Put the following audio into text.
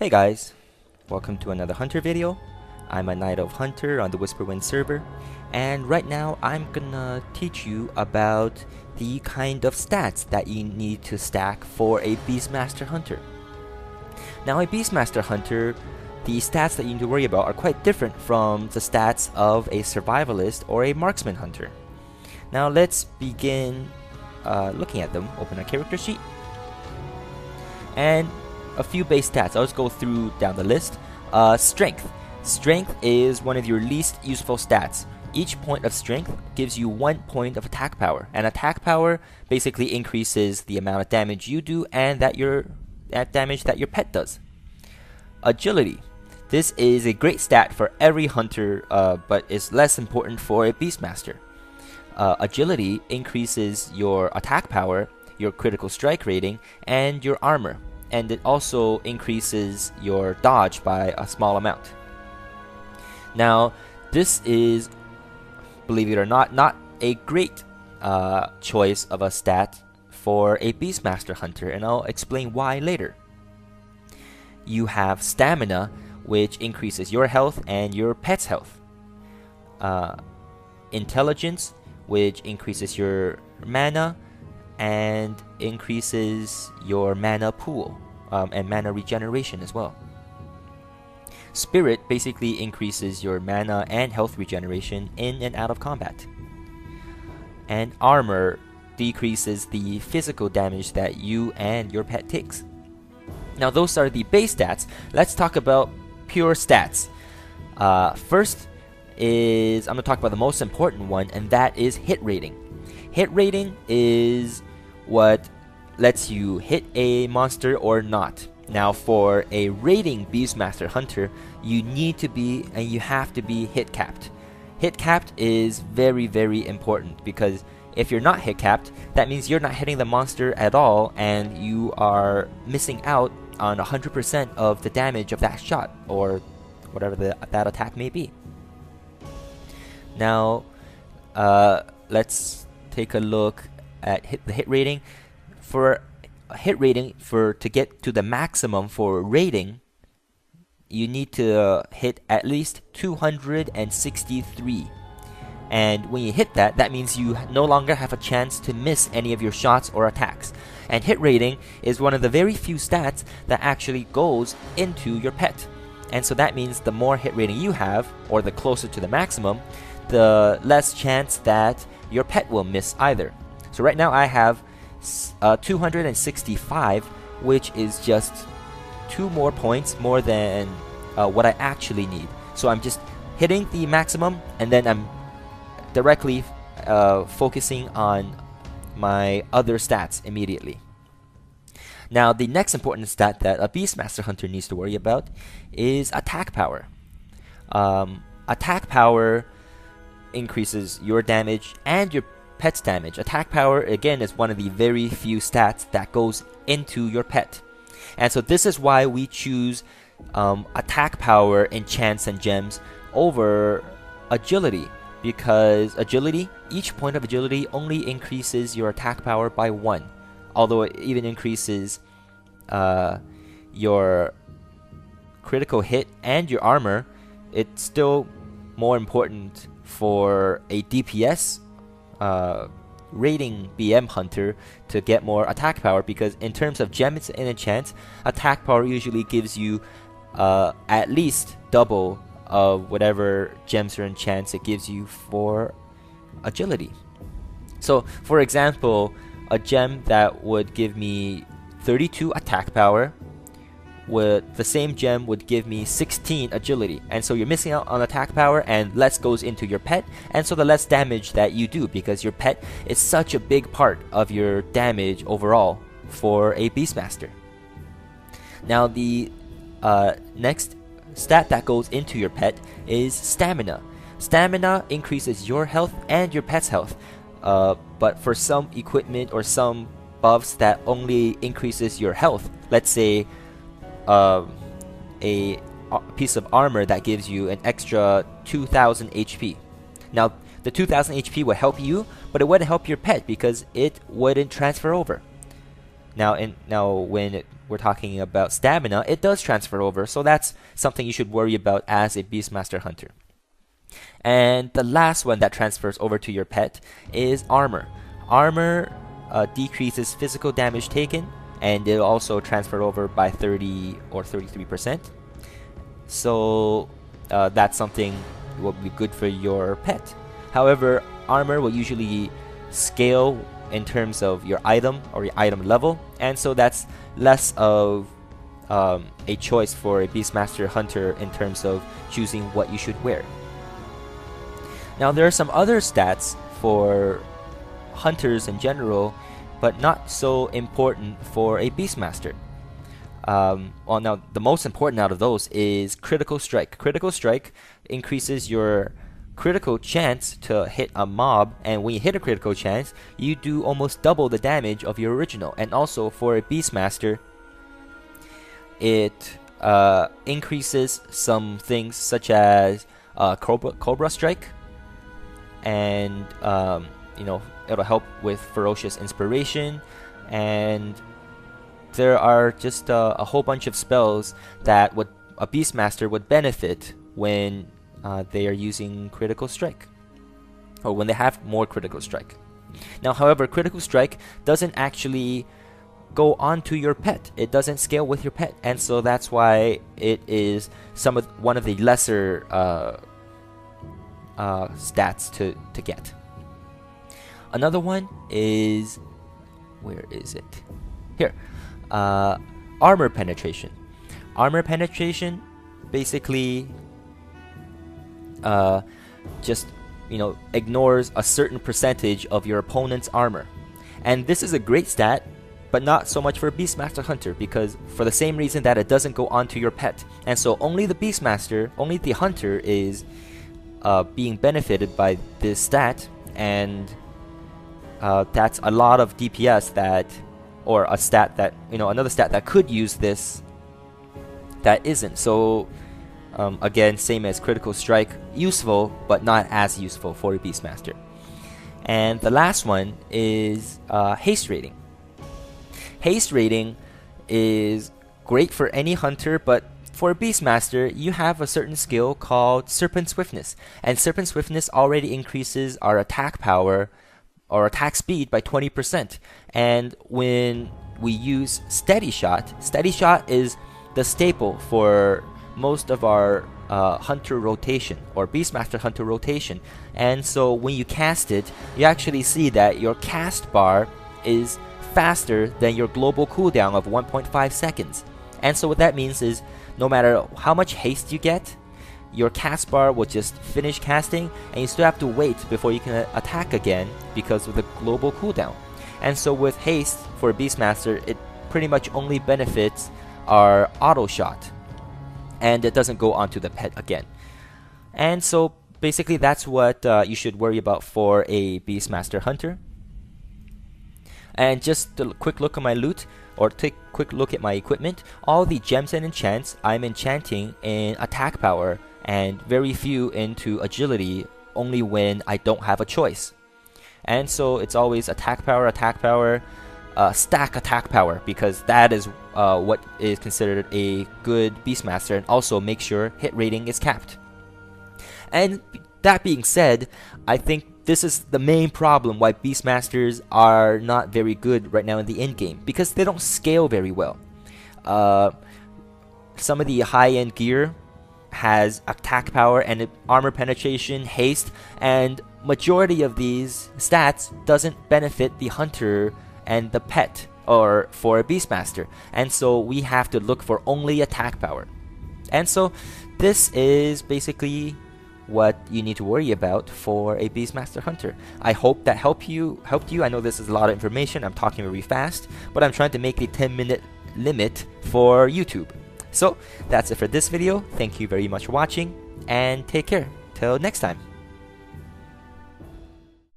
Hey guys, welcome to another Hunter video. I'm a Night of Hunter on the Whisperwind server, and right now I'm gonna teach you about the kind of stats that you need to stack for a Beastmaster Hunter. Now a Beastmaster Hunter, the stats that you need to worry about are quite different from the stats of a Survivalist or a Marksman Hunter. Now let's begin looking at them. Open a character sheet. And a few base stats. I'll just go through down the list. Strength. Strength is one of your least useful stats. Each point of strength gives you 1 point of attack power, and attack power basically increases the amount of damage you do and that damage that your pet does. Agility. This is a great stat for every hunter, but is less important for a Beastmaster. Agility increases your attack power, your critical strike rating, and your armor. And it also increases your dodge by a small amount. Now, this is, believe it or not a great choice of a stat for a Beastmaster Hunter, and I'll explain why later. You have Stamina, which increases your health and your pet's health. Intelligence, which increases your mana and increases your mana pool and mana regeneration as well. Spirit basically increases your mana and health regeneration in and out of combat. And Armor decreases the physical damage that you and your pet takes. Now those are the base stats. Let's talk about pure stats. First is, I'm going to talk about the most important one, and that is hit rating. Hit rating is what lets you hit a monster or not. Now for a rating Beastmaster Hunter, you need to be, and you have to be, hit capped. Hit capped is very, very important, because if you're not hit capped, that means you're not hitting the monster at all and you are missing out on 100% of the damage of that shot or whatever that attack may be. Now let's take a look at the hit rating. For a hit rating, to get to the maximum for rating, you need to hit at least 263. And when you hit that, that means you no longer have a chance to miss any of your shots or attacks. And hit rating is one of the very few stats that actually goes into your pet. And so that means the more hit rating you have, or the closer to the maximum, the less chance that your pet will miss either. So right now I have 265, which is just 2 more points more than what I actually need. So I'm just hitting the maximum, and then I'm directly focusing on my other stats immediately. Now the next important stat that a Beastmaster Hunter needs to worry about is attack power. Attack power increases your damage and your pet's damage. Attack power, again, is one of the very few stats that goes into your pet. And so this is why we choose attack power in Chants and Gems over agility, because agility, each point of agility only increases your attack power by 1, although it even increases your critical hit and your armor. It's still more important for a DPS rating BM Hunter to get more attack power, because in terms of gems and enchants, attack power usually gives you at least double of whatever gems or enchants it gives you for agility. So for example, a gem that would give me 32 attack power, with the same gem would give me 16 agility, and so you're missing out on attack power, and less goes into your pet, and so the less damage that you do, because your pet is such a big part of your damage overall for a Beastmaster. Now the next stat that goes into your pet is stamina. Stamina increases your health and your pet's health, but for some equipment or some buffs that only increases your health, let's say a piece of armor that gives you an extra 2000 HP. Now the 2000 HP would help you, but it wouldn't help your pet because it wouldn't transfer over. Now when we're talking about stamina, it does transfer over, so that's something you should worry about as a Beastmaster Hunter. And the last one that transfers over to your pet is armor. Armor decreases physical damage taken, and it'll also transfer over by 30 or 33%. So that's something that will be good for your pet. However, armor will usually scale in terms of your item or your item level, and so that's less of a choice for a Beastmaster Hunter in terms of choosing what you should wear. Now there are some other stats for hunters in general, but not so important for a Beastmaster. Well, now the most important out of those is critical strike. Critical strike increases your critical chance to hit a mob, and when you hit a critical chance, you do almost double the damage of your original. And also for a Beastmaster, it increases some things such as Cobra Strike, and you know, it'll help with Ferocious Inspiration, and there are just a whole bunch of spells that a Beastmaster would benefit when they are using Critical Strike, or when they have more Critical Strike. Now, however, Critical Strike doesn't actually go onto your pet. It doesn't scale with your pet, and so that's why it is one of the lesser stats to get. Another one is, where is it? Here, armor penetration. Armor penetration basically just, you know, ignores a certain percentage of your opponent's armor, and this is a great stat, but not so much for a Beastmaster Hunter, because for the same reason that it doesn't go onto your pet, and so only the Beastmaster, only the Hunter is being benefited by this stat, and that's a lot of DPS that, or a stat that, you know, another stat that could use this that isn't. So again, same as Critical Strike, useful but not as useful for a Beastmaster. And the last one is haste rating. Haste rating is great for any hunter, but for a Beastmaster, you have a certain skill called Serpent Swiftness, and Serpent Swiftness already increases our attack power or attack speed by 20%. And when we use Steady Shot is the staple for most of our hunter rotation, or Beastmaster Hunter rotation. And so when you cast it, you actually see that your cast bar is faster than your global cooldown of 1.5 seconds. And so what that means is, no matter how much haste you get, your cast bar will just finish casting, and you still have to wait before you can attack again because of the global cooldown. And so with haste for a Beastmaster, it pretty much only benefits our auto shot, and it doesn't go onto the pet again. And so basically that's what you should worry about for a Beastmaster Hunter. And just a quick look at my loot, or take a quick look at my equipment. All the gems and enchants I'm enchanting in attack power, and very few into agility, only when I don't have a choice. And so it's always attack power, stack attack power, because that is what is considered a good Beastmaster, and also make sure hit rating is capped. And that being said, I think this is the main problem why Beastmasters are not very good right now in the end game, because they don't scale very well. Some of the high-end gear has attack power and armor penetration, haste, and majority of these stats doesn't benefit the hunter and the pet, or for a Beastmaster, and so we have to look for only attack power. And so this is basically what you need to worry about for a Beastmaster Hunter. I hope that helped you. I know this is a lot of information, I'm talking very fast, but I'm trying to make a 10-minute limit for YouTube. So that's it for this video. Thank you very much for watching, and take care. Till next time.